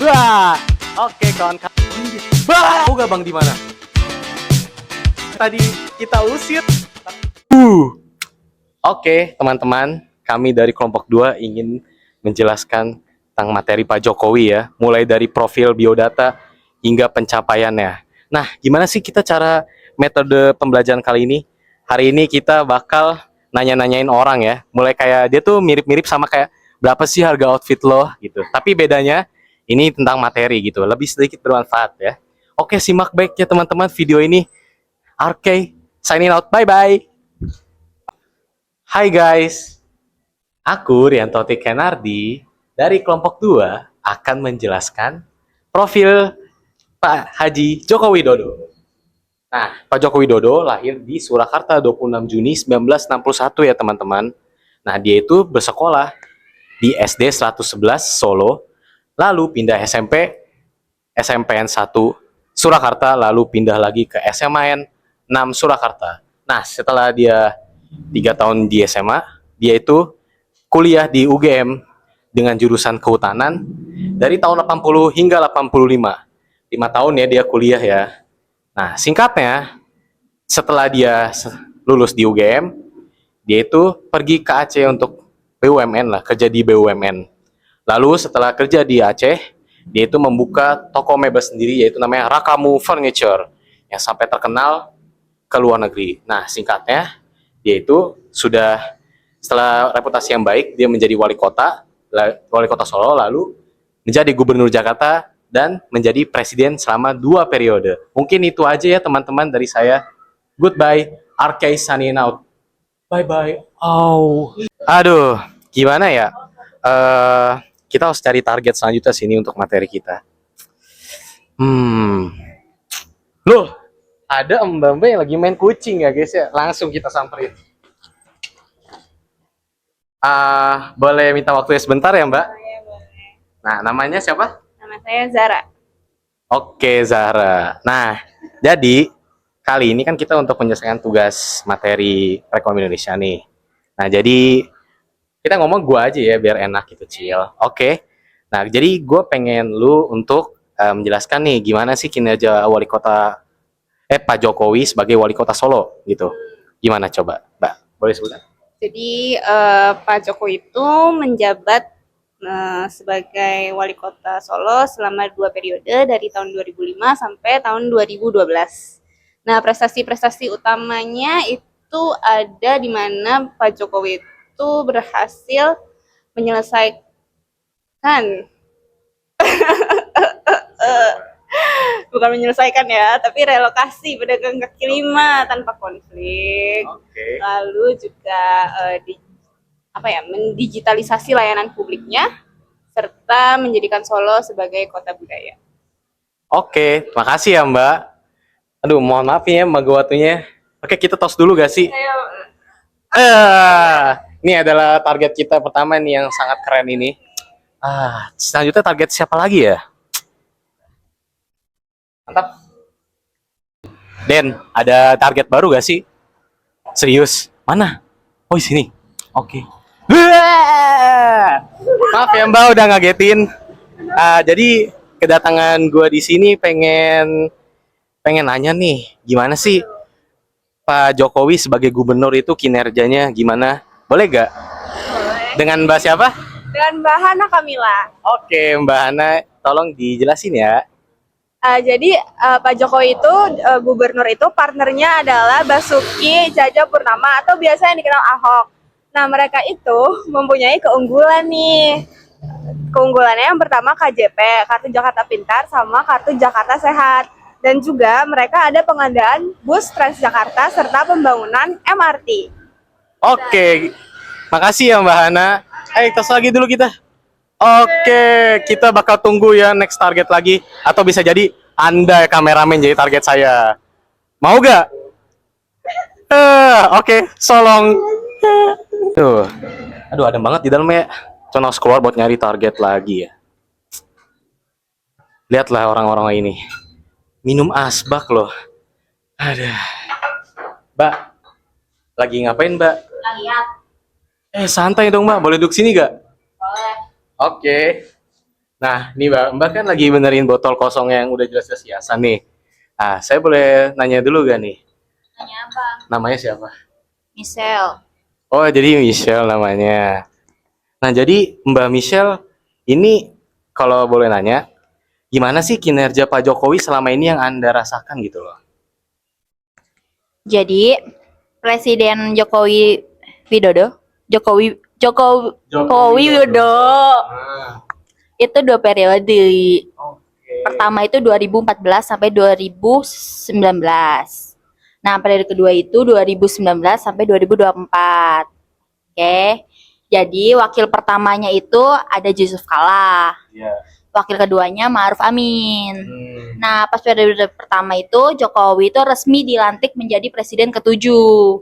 Wah, oke kawan-kawan. Bah, tahu gak bang di mana? Tadi kita usir. Oke, teman-teman, kami dari kelompok 2 ingin menjelaskan tentang materi Pak Jokowi ya, mulai dari profil biodata hingga pencapaiannya. Nah, gimana sih kita cara metode pembelajaran kali ini? Hari ini kita bakal nanya-nanyain orang ya, mulai kayak dia tuh mirip-mirip sama kayak berapa sih harga outfit lo gitu. Tapi bedanya ini tentang materi gitu, lebih sedikit bermanfaat ya. Oke, simak baik ya teman-teman video ini. RK, signing out, bye-bye. Hai guys, aku Rianto Kenardi dari kelompok 2 akan menjelaskan profil Pak Haji Joko Widodo. Nah, Pak Joko Widodo lahir di Surakarta 26 Juni 1961 ya teman-teman. Nah, dia itu bersekolah di SD 111 Solo, lalu pindah SMP, SMPN 1 Surakarta, lalu pindah lagi ke SMAN 6 Surakarta. Nah, setelah dia 3 tahun di SMA, dia itu kuliah di UGM dengan jurusan kehutanan dari tahun 80 hingga 85. 5 tahun ya dia kuliah ya. Nah, singkatnya, setelah dia lulus di UGM, dia itu pergi ke Aceh untuk BUMN lah, kerja di BUMN. Lalu setelah kerja di Aceh, dia itu membuka toko mebel sendiri yaitu namanya Rakamu Furniture yang sampai terkenal ke luar negeri. Nah, singkatnya, dia itu sudah setelah reputasi yang baik, dia menjadi wali kota Solo, lalu menjadi gubernur Jakarta dan menjadi presiden selama 2 periode. Mungkin itu aja ya teman-teman dari saya. Goodbye, RK signing out. Bye bye. Oh, aduh, gimana ya? Kita harus cari target selanjutnya sini untuk materi kita. Loh, ada mbak-mbak yang lagi main kucing ya guys ya. Langsung kita samperin. Boleh minta waktunya sebentar ya mbak? Saya boleh. Nah, namanya siapa? Nama saya Zara. Oke, Zahra. Nah, jadi kali ini kan kita untuk menyelesaikan tugas materi perekonomian Indonesia nih. Nah, jadi kita ngomong gua aja ya biar enak gitu, Cil. Oke. Nah, jadi gue pengen lu untuk menjelaskan nih gimana sih kinerja wali kota Pak Jokowi sebagai wali kota Solo gitu. Gimana coba, Mbak? Boleh sebutan? Jadi Pak Jokowi itu menjabat sebagai wali kota Solo selama 2 periode dari tahun 2005 sampai tahun 2012. Nah, prestasi-prestasi utamanya itu ada di mana Pak Jokowi itu berhasil menyelesaikan bukan menyelesaikan ya, tapi relokasi pedagang kaki lima tanpa konflik. Oke. Lalu juga mendigitalisasi layanan publiknya serta menjadikan Solo sebagai kota budaya. Oke, makasih ya Mbak. Aduh, mohon maaf ya Mbak waktunya. Oke, kita tos dulu gak sih? Ini adalah target kita pertama nih yang sangat keren ini. Selanjutnya target siapa lagi ya? Mantap. Den, ada target baru gak sih? Serius? Mana? Oh, di sini. Oke. Maaf ya Mbak udah ngagetin. Jadi kedatangan gue di sini pengen nanya nih, gimana sih Pak Jokowi sebagai gubernur itu kinerjanya gimana? Boleh gak? Boleh. Dengan Mbak siapa? Dengan Mbak Hana Kamila. Oke, Mbak Hana, tolong dijelasin ya. Jadi Pak Jokowi itu gubernur itu partnernya adalah Basuki Cahayapurnama atau biasa yang dikenal Ahok. Nah, mereka itu mempunyai keunggulan nih. Keunggulannya yang pertama KJP, Kartu Jakarta Pintar, sama Kartu Jakarta Sehat. Dan juga mereka ada pengadaan bus Transjakarta serta pembangunan MRT. Oke, makasih ya Mbak Hana. Tos lagi dulu kita. Oke, kita bakal tunggu ya next target lagi. Atau bisa jadi Anda kameramen jadi target saya. Mau gak? Oke, solong. Tuh, aduh adem banget di dalam ya. Coba keluar buat nyari target lagi ya. Lihatlah orang-orang ini. Minum asbak loh. Ada. Mbak, lagi ngapain Mbak? Lihat. Santai dong Mbak, boleh duduk sini gak? Boleh. Oke. Nah, nih Mbak kan lagi benerin botol kosong yang udah jelas-jelas hiasan nih. Ah, saya boleh nanya dulu gak nih? Tanya apa? Namanya siapa? Misel. Oh, jadi Michelle namanya. Nah, jadi Mbak Michelle ini kalau boleh nanya, gimana sih kinerja Pak Jokowi selama ini yang Anda rasakan gitu loh? Jadi Presiden Jokowi Widodo, Jokowi Jokowi Jokowi Widodo Ah, itu 2 periode. oke. Pertama itu 2014 sampai 2019. Nah, periode kedua itu 2019 sampai 2024. Oke. Jadi wakil pertamanya itu ada Yusuf Kala. Iya. Wakil keduanya Ma'ruf Amin. Hmm, Nah, pas periode pertama itu Jokowi itu resmi dilantik menjadi presiden ketujuh.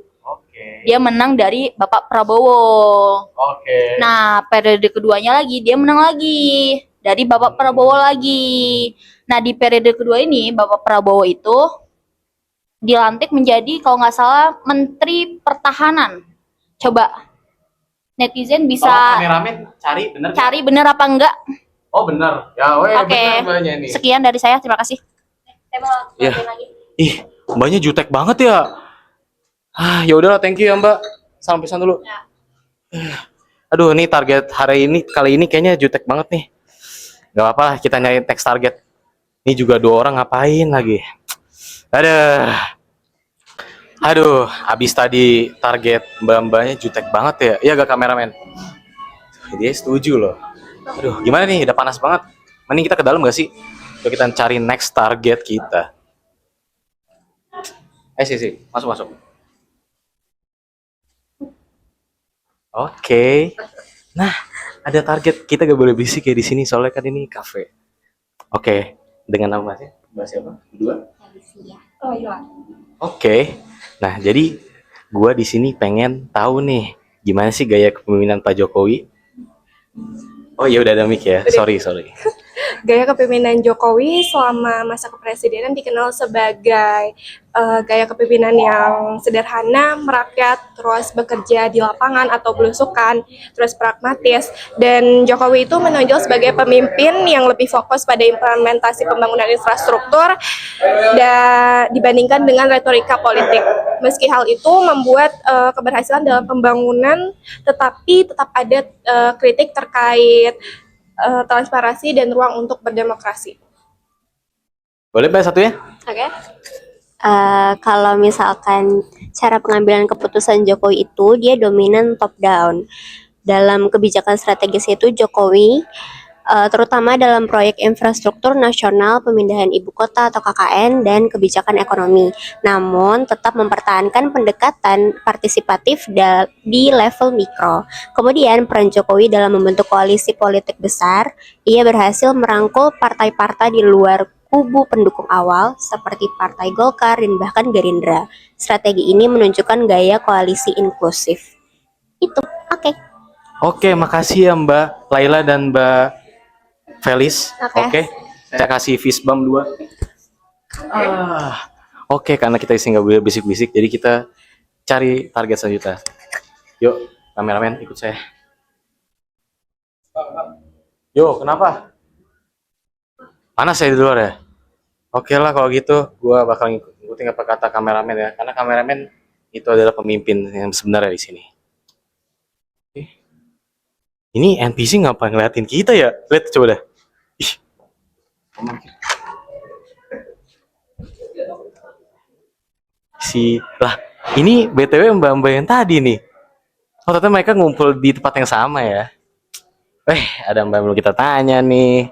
oke. Dia menang dari Bapak Prabowo. Oke. Nah, periode keduanya lagi dia menang lagi dari Bapak Prabowo lagi. Nah, di periode kedua ini Bapak Prabowo itu dilantik menjadi kalau nggak salah Menteri Pertahanan. Coba netizen bisa Tolong kameramen cari bener nggak? cari bener apa enggak. Oh bener. Ya, weh Oke. bener mbaknya nih. Sekian dari saya, terima kasih. Saya mau Iya. lanjutin lagi. Ih, mbaknya jutek banget ya. Ah, ya udahlah, thank you ya Mbak. Salam pesan dulu. Ya. Aduh, nih target hari ini kali ini kayaknya jutek banget nih. Gak apa-apa lah, kita nyari next target. Ini juga 2 orang ngapain lagi? Aduh, aduh, abis tadi target mbak-mbaknya jutek banget ya. Iya gak kameramen? Dia setuju loh. Aduh, gimana nih? Udah panas banget. Mending kita ke dalam gak sih? Yuk kita cari next target kita. Sih, masuk masuk. Oke. Nah, ada target kita gak boleh berisik ya di sini soalnya kan ini cafe. Oke, dengan nama sih? Mbak siapa? Dua? Oh iya. Oke. Nah, jadi gua di sini pengen tahu nih gimana sih gaya kepemimpinan Pak Jokowi. Oh iya udah ada mic ya. Sorry. Gaya kepemimpinan Jokowi selama masa kepresidenan dikenal sebagai gaya kepemimpinan yang sederhana, merakyat, terus bekerja di lapangan atau belusukan, terus pragmatis. Dan Jokowi itu menonjol sebagai pemimpin yang lebih fokus pada implementasi pembangunan infrastruktur dan dibandingkan dengan retorika politik. Meski hal itu membuat keberhasilan dalam pembangunan, tetapi tetap ada kritik terkait transparansi dan ruang untuk berdemokrasi. Boleh Mbak satu ya? Oke. Kalau misalkan cara pengambilan keputusan Jokowi itu dia dominan top down. Dalam kebijakan strategis itu Jokowi terutama dalam proyek infrastruktur nasional, pemindahan ibu kota atau KKN dan kebijakan ekonomi. Namun tetap mempertahankan pendekatan partisipatif di level mikro. Kemudian peran Jokowi dalam membentuk koalisi politik besar, ia berhasil merangkul partai-partai di luar kubu pendukung awal seperti Partai Golkar dan bahkan Gerindra. Strategi ini menunjukkan gaya koalisi inklusif. Itu, oke. Oke, makasih ya Mbak Laila dan Mbak Felis. Oke. Saya kasih fist bump 2. Oke, karena kita isi nggak boleh bisik-bisik, jadi kita cari target selanjutnya. Yuk, kameramen ikut saya. Yo, kenapa? Panas saya di luar ya? Oke lah kalau gitu, gua bakal ngikutin apa kata kameramen ya, karena kameramen itu adalah pemimpin yang sebenarnya di sini. Oke. Ini NPC ngapa ngeliatin kita ya? Lihat coba dah. Ih. Lah, ini BTW mbak-mbak yang tadi nih. Oh, ternyata mereka ngumpul di tempat yang sama ya. Ada mbak yang belum kita tanya nih.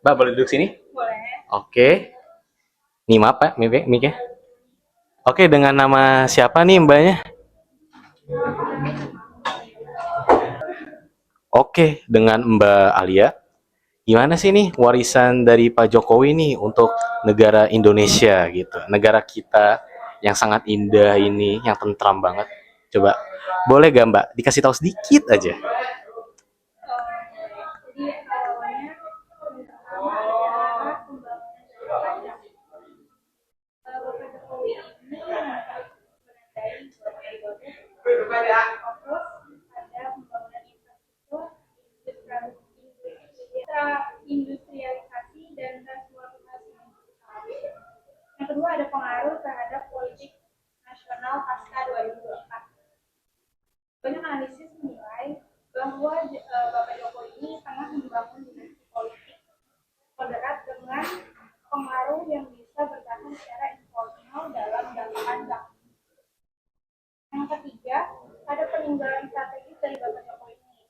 Mbak boleh duduk sini? Boleh. Oke. Nih maaf Pak, mic ya. Oke, dengan nama siapa nih mbaknya? Oke, dengan Mbak Alia. Gimana sih nih warisan dari Pak Jokowi nih untuk negara Indonesia gitu. Negara kita yang sangat indah ini, yang tentram banget. Coba, boleh gak Mbak dikasih tahu sedikit aja? bahwa Bapak Jokowi ini tengah membangun dinasti politik moderat dengan pengaruh yang bisa bertahan secara informal dalam jangka panjang. Yang ketiga, ada peninggalan strategis dari Bapak Jokowi ini.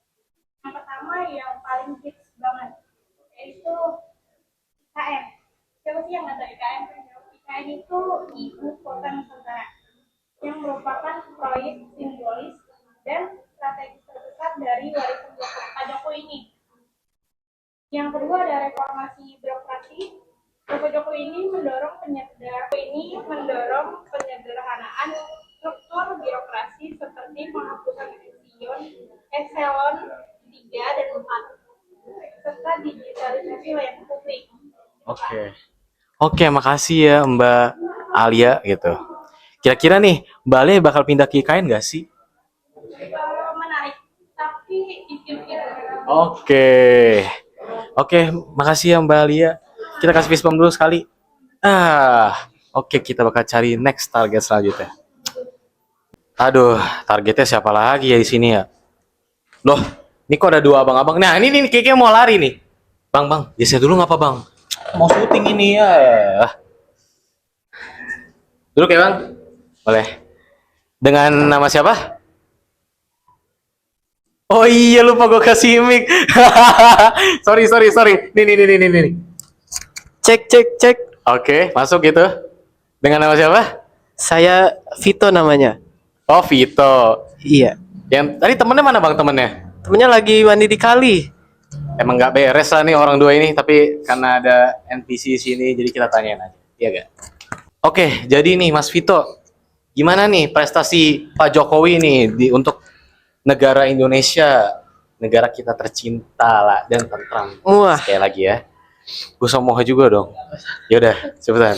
Yang pertama yang paling hits banget, yaitu IKN. Siapa sih yang nggak tahu IKN? IKN itu Ibu Kota Nusantara, yang merupakan proyek simbolis dan strategis terbesar dari warisan Pak Jokowi ini. Yang kedua ada reformasi birokrasi. Bapak Jokowi ini mendorong penyederhanaan struktur birokrasi seperti penghapusan eselon 3 dan 4 serta digitalisasi layanan publik. Oke, makasih ya Mbak Alia gitu. Kira-kira nih, Mbak Alia bakal pindah ke IKN nggak sih? Menarik, tapi dikit-dikit. Oke, makasih ya Mbak Alia. Kita kasih fist bump dulu sekali. Oke, kita bakal cari next target selanjutnya. Aduh, targetnya siapa lagi ya di sini ya? Loh, ini kok ada dua abang-abang. Nah, ini kayaknya mau lari nih. Bang, geser dulu nggak apa Bang? Mau syuting ini ya. Dulu ya Bang? Boleh. Dengan nama siapa? Oh iya, lupa gue kasih mic. sorry. Nih. Cek. Oke, masuk gitu. Dengan nama siapa? Saya Vito namanya. Oh, Vito. Iya. Yang tadi temennya mana Bang temennya? Temennya lagi mandi di kali. Emang nggak beres lah nih orang dua ini, tapi karena ada NPC di sini, jadi kita tanyain aja. Iya gak? Oke, jadi nih Mas Vito, gimana nih prestasi Pak Jokowi nih untuk negara Indonesia, negara kita tercinta lah dan tentram. Wah. Sekali lagi ya. Gue somoh juga dong. Yaudah, cepetan.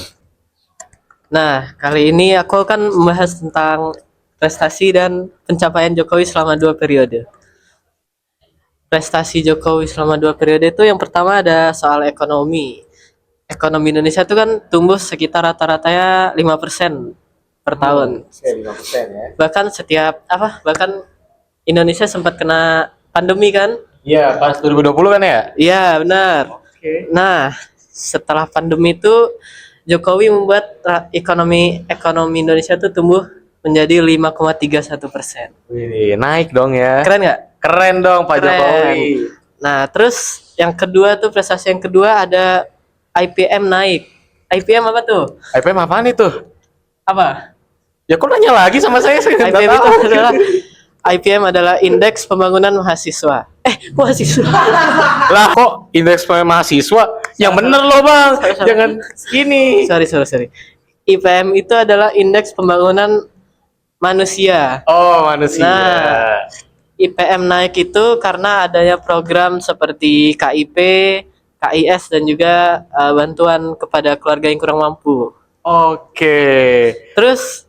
Nah, kali ini aku akan membahas tentang prestasi dan pencapaian Jokowi selama 2 periode. Prestasi Jokowi selama 2 periode itu yang pertama ada soal ekonomi. Ekonomi Indonesia itu kan tumbuh sekitar rata-ratanya 5% per tahun. 5% ya. Bahkan Indonesia sempat kena pandemi kan? Iya, pas 2020 kan ya? Iya, benar. Oke. Nah, setelah pandemi itu Jokowi membuat ekonomi Indonesia itu tumbuh menjadi 5,31%. Wih, naik dong ya. Keren nggak? Keren dong Pak Keren. Jokowi. Nah, terus yang kedua tuh prestasi yang kedua ada IPM naik. IPM apa tuh? IPM apaan itu? Apa? Ya kok nanya lagi sama saya nggak IPM itu tahu. adalah IPM adalah Indeks Pembangunan Mahasiswa. Mahasiswa. Lah kok indeks mahasiswa? Yang bener loh Bang. Sorry. Jangan ini. Sorry. IPM itu adalah Indeks Pembangunan Manusia. Oh, manusia. Nah, IPM naik itu karena adanya program seperti KIP, KIS dan juga bantuan kepada keluarga yang kurang mampu. Oke. Terus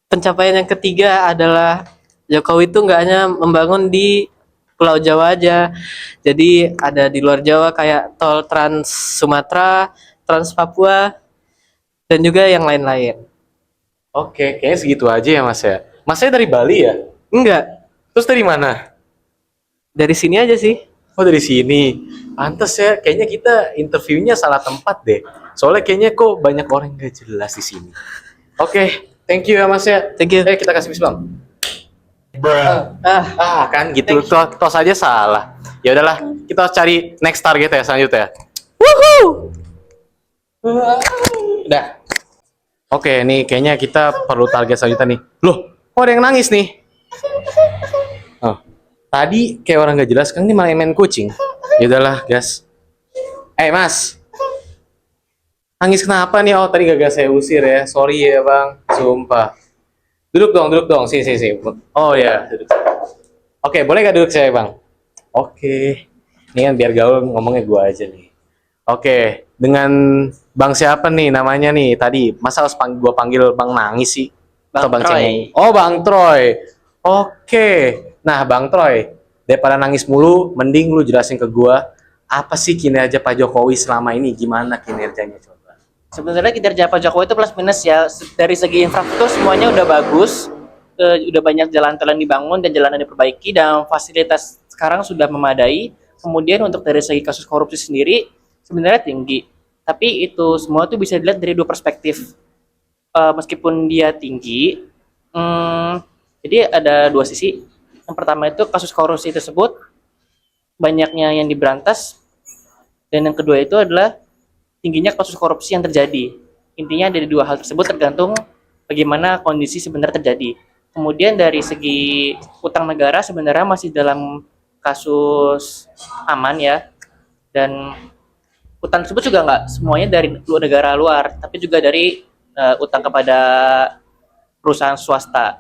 pencapaian yang ketiga adalah Jokowi itu nggak hanya membangun di Pulau Jawa aja, jadi ada di luar Jawa kayak tol Trans Sumatera, Trans Papua, dan juga yang lain-lain. Oke, kayaknya segitu aja ya Mas ya. Masnya dari Bali ya? Enggak, Terus dari mana? dari sini aja sih. Oh, dari sini. Pantes ya, kayaknya kita interviewnya salah tempat deh. Soalnya kayaknya kok banyak orang yang gak jelas di sini. Oke, thank you ya Mas ya. Thank you. Kita kasih bis Bang. Ah, Kan gitu, tos aja salah. Ya udahlah, kita harus cari next target ya selanjutnya. Udah. Oke, nih kayaknya kita perlu target selanjutnya nih. Loh, kok ada yang nangis nih? Oh, tadi kayak orang gak jelas kan, ini malah main kucing. Ya udahlah, gas. Mas. Nangis kenapa nih? Oh, tadi gagal saya usir ya. Sorry ya, Bang. Sumpah. Duduk dong. Sini. Oh ya, duduk. Oke, boleh gak duduk saya, Bang? Oke. Ini kan biar gaul ngomongnya gua aja nih. Oke, dengan Bang siapa nih namanya nih tadi? Masa harus gua panggil Bang nangis sih? Atau Bang Troy. Cengeng? Oh, Bang Troy. Oke. Nah, Bang Troy, daripada nangis mulu, mending lu jelasin ke gua apa sih kinerja Pak Jokowi selama ini? Gimana kinerjanya coba? Sebenarnya kinerja Pak Jokowi itu plus minus ya. Dari segi infrastruktur semuanya udah bagus. ke udah banyak jalan-jalan dibangun dan jalan diperbaiki dan fasilitas sekarang sudah memadai. Kemudian untuk dari segi kasus korupsi sendiri sebenarnya tinggi. Tapi itu semua tuh bisa dilihat dari dua perspektif. Meskipun dia tinggi, jadi ada dua sisi. Yang pertama itu kasus korupsi tersebut banyaknya yang diberantas, dan yang kedua itu adalah tingginya kasus korupsi yang terjadi. Intinya dari dua hal tersebut tergantung bagaimana kondisi sebenarnya terjadi. Kemudian dari segi utang negara sebenarnya masih dalam kasus aman ya, dan utang tersebut juga nggak semuanya dari negara luar, tapi juga dari utang kepada perusahaan swasta.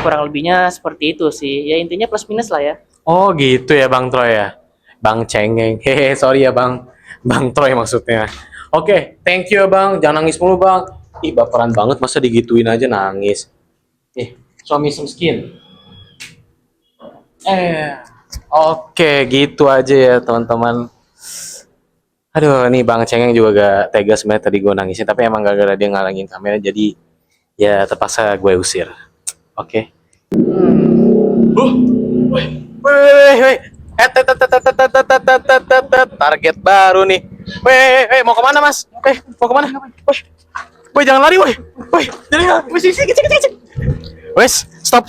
Kurang lebihnya seperti itu sih. Ya intinya plus minus lah ya. Oh gitu ya Bang Troy ya. Bang Cengeng. Hehe, sorry ya Bang. Bang Troy maksudnya. Oke, thank you ya Bang. Jangan nangis mulu Bang. Ih, baperan banget masa digituin aja nangis. Show me some skin. Oke, gitu aja ya teman-teman. Aduh, nih Bang Cengeng juga gak tega sebenarnya tadi gue nangisin, tapi emang gara-gara dia ngalangin kamera, jadi ya terpaksa gue usir. Oke. Weh. Target baru nih. Weh, mau kemana Mas? Mau kemana? Weh, jangan lari, weh. Jangan. Wes, stop.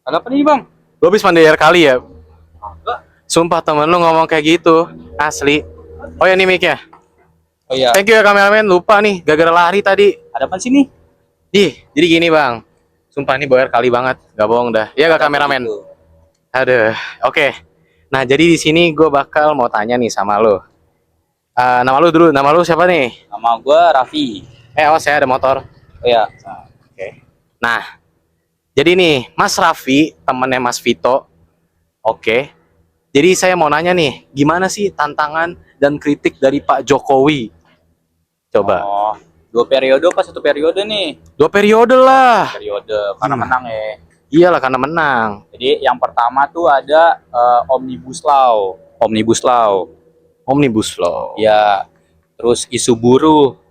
Ada apa nih bang? Lu habis mandi air kali ya? Sumpah temen lu ngomong kayak gitu, asli. Oh ya nih mic-nya. Oh iya. Thank you ya kameramen, lupa nih, gara-gara lari tadi. Ada apa sini? Jadi gini bang, sumpah nih boyer kali banget, gak bohong dah. Iya gak kameramen? Aduh, oke. Nah jadi di sini gue bakal mau tanya nih sama lo. Nama lu dulu, nama lu siapa nih? Nama gua Raffi. Awas ya ada motor. Oh iya. Oke. Nah, jadi nih Mas Raffi, temennya Mas Vito. Oke. Jadi saya mau nanya nih, gimana sih tantangan dan kritik dari Pak Jokowi? Coba. Oh, 2 periode apa 1 periode nih? 2 periode lah. Periode karena menang ya. Iyalah karena menang. Jadi yang pertama tuh ada Omnibus Law. Omnibus Law. Ya. Terus isu buruh.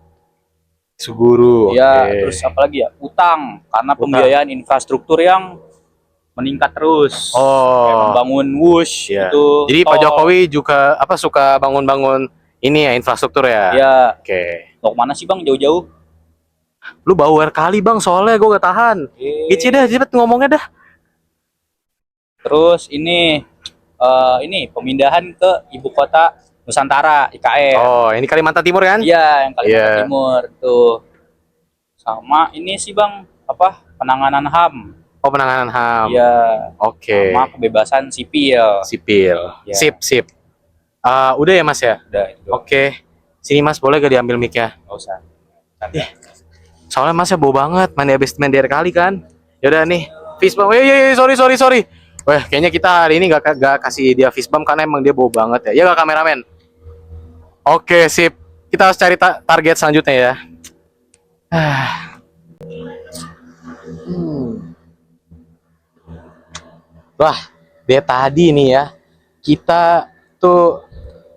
Suguru. Ya, oke. terus apa lagi ya? Utang karena pembiayaan infrastruktur yang meningkat terus. Kayak Oh. membangun WUSH Iya. itu. Jadi Pak tol. Jokowi juga suka bangun-bangun ini ya infrastruktur ya. Ya, Oke. mau kemana sih bang jauh-jauh? Lu bauer kali bang, soalnya gue gak tahan. Gici dah, cepet ngomongnya dah. Terus ini pemindahan ke ibu kota Nusantara IKN. Oh, ini Kalimantan Timur kan? Iya, yang Kalimantan Iya. Timur tuh. Sama ini sih Bang, apa? Penanganan HAM. Oh, penanganan HAM. Iya. Oke. Sama kebebasan sipil. Sipil. Iya. Sip. Udah ya Mas ya? Udah itu. Oke. Sini Mas, boleh gak diambil mic-nya? Nggak usah. Soalnya Masnya bau banget, mandi air kali kan. Yaudah nih, fist bump. Sorry. Wah, kayaknya kita hari ini gak kasih dia fist bump karena emang dia bau banget ya. Ya gak kameramen? Oke, sip. Kita harus cari target selanjutnya ya. Wah, dia tadi nih ya. Kita tuh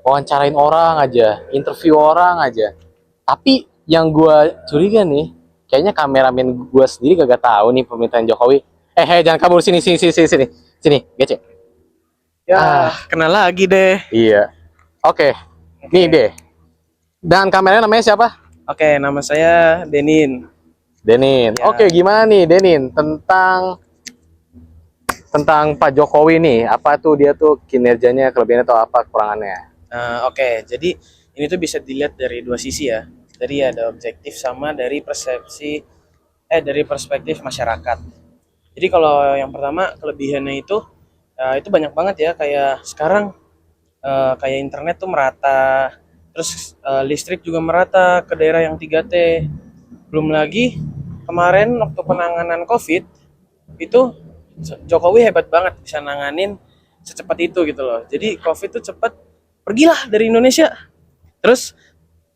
wawancarain orang aja, interview orang aja. Tapi yang gua curiga nih, kayaknya kameramen gua sendiri gak tahu nih pemerintahan Jokowi. Jangan kabur sini, Gece. Ya, kenal lagi deh. Iya. Oke. Nih deh. Dan kameranya namanya siapa? Oke, nama saya Denin. Denin. Ya. Oke, gimana nih Denin tentang Pak Jokowi nih? Apa tuh dia tuh kinerjanya, kelebihannya atau apa kekurangannya? Oke, jadi ini tuh bisa dilihat dari dua sisi ya. Dari ada objektif sama dari dari perspektif masyarakat. Jadi kalau yang pertama kelebihannya itu banyak banget ya, kayak sekarang kayak internet tuh merata, terus listrik juga merata ke daerah yang 3T. Belum lagi kemarin waktu penanganan COVID itu Jokowi hebat banget bisa nanganin secepat itu gitu loh. Jadi COVID tuh cepat pergilah dari Indonesia. Terus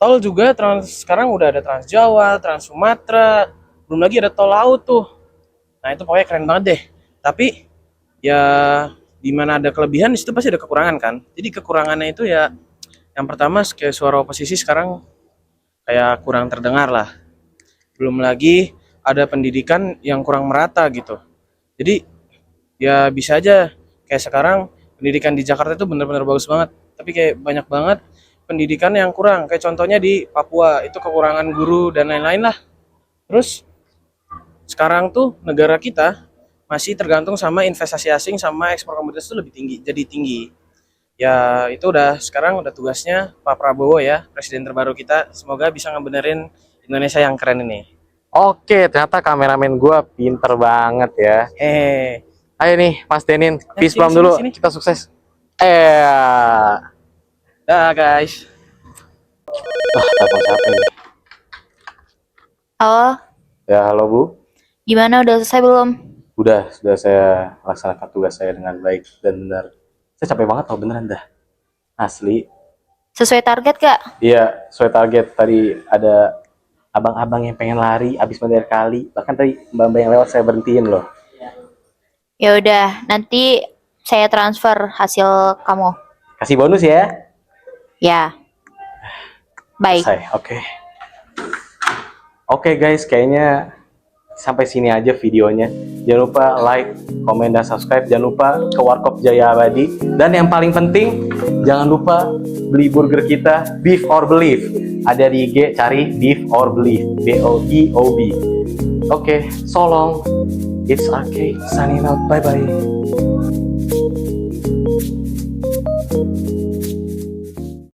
tol juga sekarang udah ada Trans Jawa, Trans Sumatera, belum lagi ada tol laut tuh. Nah itu pokoknya keren banget deh. Tapi ya di mana ada kelebihan di situ pasti ada kekurangan kan. Jadi kekurangannya itu ya yang pertama kayak suara oposisi sekarang kayak kurang terdengar lah. Belum lagi ada pendidikan yang kurang merata gitu. Jadi ya bisa aja kayak sekarang pendidikan di Jakarta itu benar-benar bagus banget, tapi kayak banyak banget pendidikan yang kurang. Kayak contohnya di Papua itu kekurangan guru dan lain-lain lah. Terus sekarang tuh negara kita masih tergantung sama investasi asing sama ekspor komoditas itu lebih tinggi, jadi tinggi. Ya itu sekarang udah tugasnya Pak Prabowo ya, presiden terbaru kita. Semoga bisa ngebenerin Indonesia yang keren ini. Oke, ternyata kameramen gua pinter banget ya. Ayo nih, Mas Denin, peace sini, bomb dulu. sini. Kita sukses. Dah guys. Telepon siapa ini? Halo, Ya, halo Bu. gimana udah selesai belum? Sudah saya laksanakan tugas saya dengan baik dan benar. Saya capek banget tau, beneran dah. Asli. Sesuai target gak? Iya, sesuai target. Tadi ada abang-abang yang pengen lari abis mandiri kali. Bahkan tadi mbak-mbak yang lewat saya berhentiin loh. Ya udah, nanti saya transfer hasil kamu. Kasih bonus ya. Ya. Baik. Selesai, oke. Oke guys, kayaknya sampai sini aja videonya. Jangan lupa like, komen, dan subscribe. Jangan lupa ke Warkop Jaya Abadi. Dan yang paling penting, jangan lupa beli burger kita, Beef or Belief. Ada di IG, cari Beef or Belief, BOEOB. Oke, so long. It's RK signing out. Bye bye.